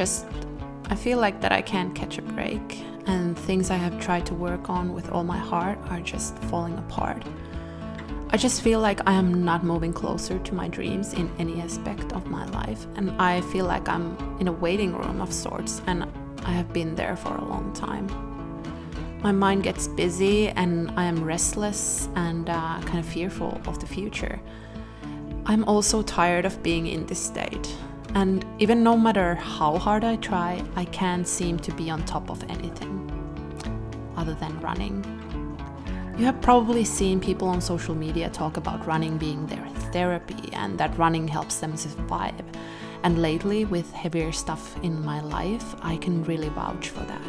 I feel like that I can't catch a break, and things I have tried to work on with all my heart are just falling apart. I just feel like I am not moving closer to my dreams in any aspect of my life, and I feel like I'm in a waiting room of sorts, and I have been there for a long time. My mind gets busy and I am restless and kind of fearful of the future. I'm also tired of being in this state, and even no matter how hard I try, I can't seem to be on top of anything other than running. You have probably seen people on social media talk about running being their therapy and that running helps them survive. And lately, with heavier stuff in my life, I can really vouch for that.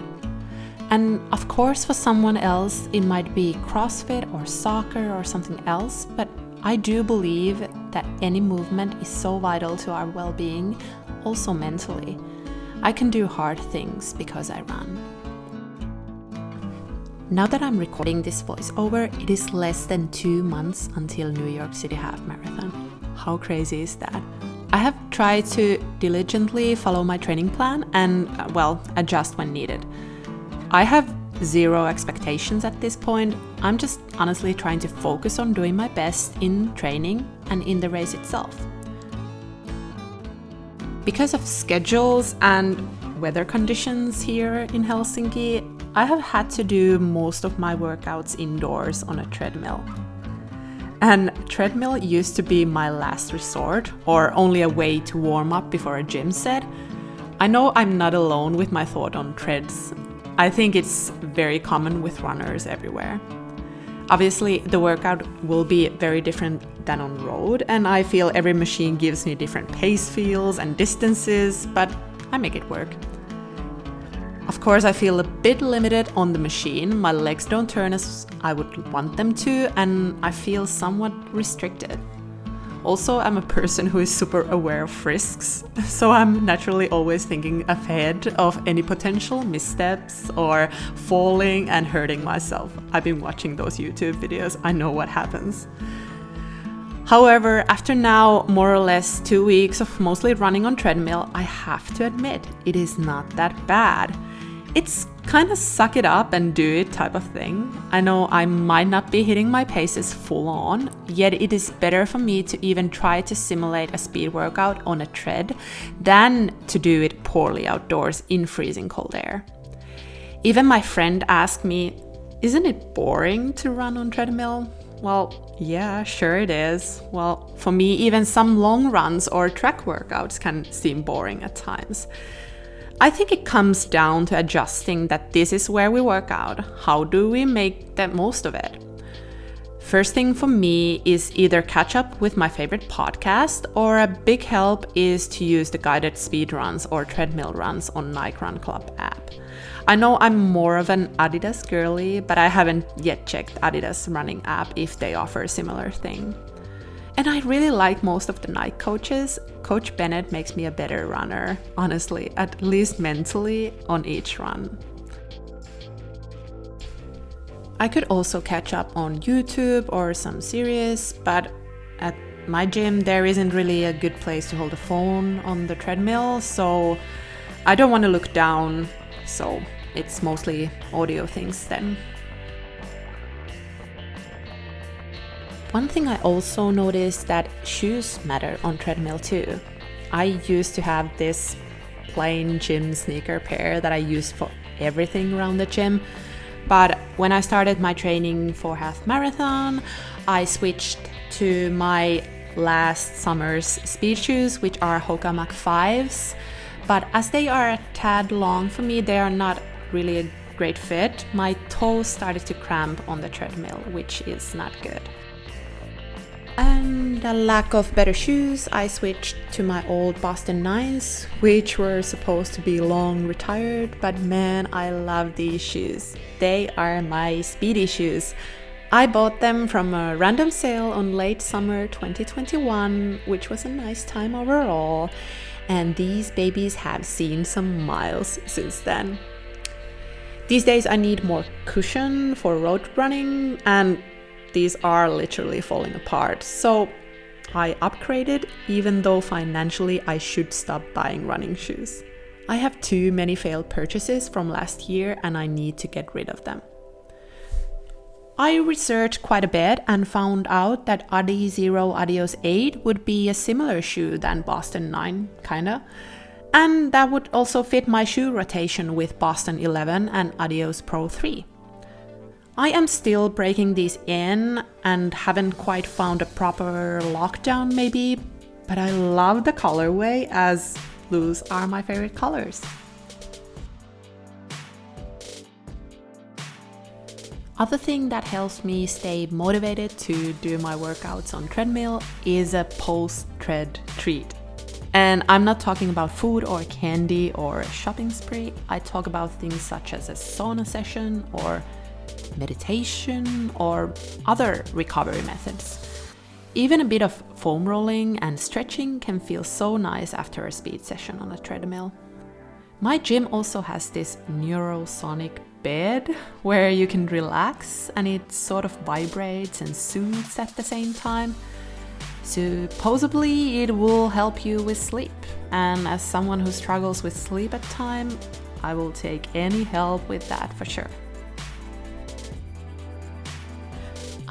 And of course, for someone else, it might be CrossFit or soccer or something else, but I do believe that any movement is so vital to our well-being, also mentally. I can do hard things because I run. Now that I'm recording this voiceover, it is less than 2 months until New York City Half Marathon. How crazy is that? I have tried to diligently follow my training plan and, adjust when needed. I have zero expectations at this point. I'm just honestly trying to focus on doing my best in training and in the race itself. Because of schedules and weather conditions here in Helsinki, I have had to do most of my workouts indoors on a treadmill. And treadmill used to be my last resort, or only a way to warm up before a gym set. I know I'm not alone with my thought on treads. I think it's very common with runners everywhere. Obviously, the workout will be very different than on road, and I feel every machine gives me different pace feels and distances, but I make it work. Of course, I feel a bit limited on the machine. My legs don't turn as I would want them to, and I feel somewhat restricted. Also, I'm a person who is super aware of risks, so I'm naturally always thinking ahead of any potential missteps or falling and hurting myself. I've been watching those YouTube videos, I know what happens. However, after now more or less 2 weeks of mostly running on treadmill, I have to admit, it is not that bad. It's kind of suck it up and do it type of thing. I know I might not be hitting my paces full on, yet it is better for me to even try to simulate a speed workout on a tread than to do it poorly outdoors in freezing cold air. Even my friend asked me, "Isn't it boring to run on treadmill?" Well, yeah, sure it is. Well, for me, even some long runs or track workouts can seem boring at times. I think it comes down to adjusting that this is where we work out. How do we make the most of it? First thing for me is either catch up with my favorite podcast, or a big help is to use the guided speed runs or treadmill runs on Nike Run Club app. I know I'm more of an Adidas girly, but I haven't yet checked Adidas running app if they offer a similar thing. And I really like most of the Nike coaches. Coach Bennett makes me a better runner, honestly, at least mentally, on each run. I could also catch up on YouTube or some series, but at my gym there isn't really a good place to hold a phone on the treadmill, so I don't want to look down, so it's mostly audio things then. One thing I also noticed that shoes matter on treadmill too. I used to have this plain gym sneaker pair that I used for everything around the gym, but when I started my training for half marathon, I switched to my last summer's speed shoes, which are Hoka Mach 5s, but as they are a tad long for me, they are not really a great fit. My toes started to cramp on the treadmill, which is not good. And a lack of better shoes, I switched to my old Boston 9s, which were supposed to be long retired, but man, I love these shoes. They are my speedy shoes. I bought them from a random sale on late summer 2021, which was a nice time overall, and these babies have seen some miles since then. These days I need more cushion for road running, and these are literally falling apart, so I upgraded, even though financially I should stop buying running shoes. I have too many failed purchases from last year and I need to get rid of them. I researched quite a bit and found out that Adizero Adios 8 would be a similar shoe than Boston 9, kinda. And that would also fit my shoe rotation with Boston 11 and Adios Pro 3. I am still breaking these in and haven't quite found a proper lockdown maybe, but I love the colorway as blues are my favorite colors. Other thing that helps me stay motivated to do my workouts on treadmill is a post-tread treat. And I'm not talking about food or candy or shopping spree. I talk about things such as a sauna session or meditation or other recovery methods. Even a bit of foam rolling and stretching can feel so nice after a speed session on a treadmill. My gym also has this neurosonic bed where you can relax and it sort of vibrates and soothes at the same time. Supposedly it will help you with sleep, and as someone who struggles with sleep at times, I will take any help with that for sure.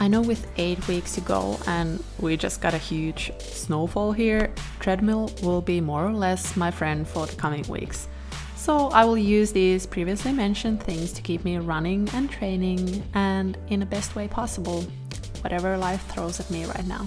I know with 8 weeks to go and we just got a huge snowfall here, treadmill will be more or less my friend for the coming weeks. So I will use these previously mentioned things to keep me running and training and in the best way possible, whatever life throws at me right now.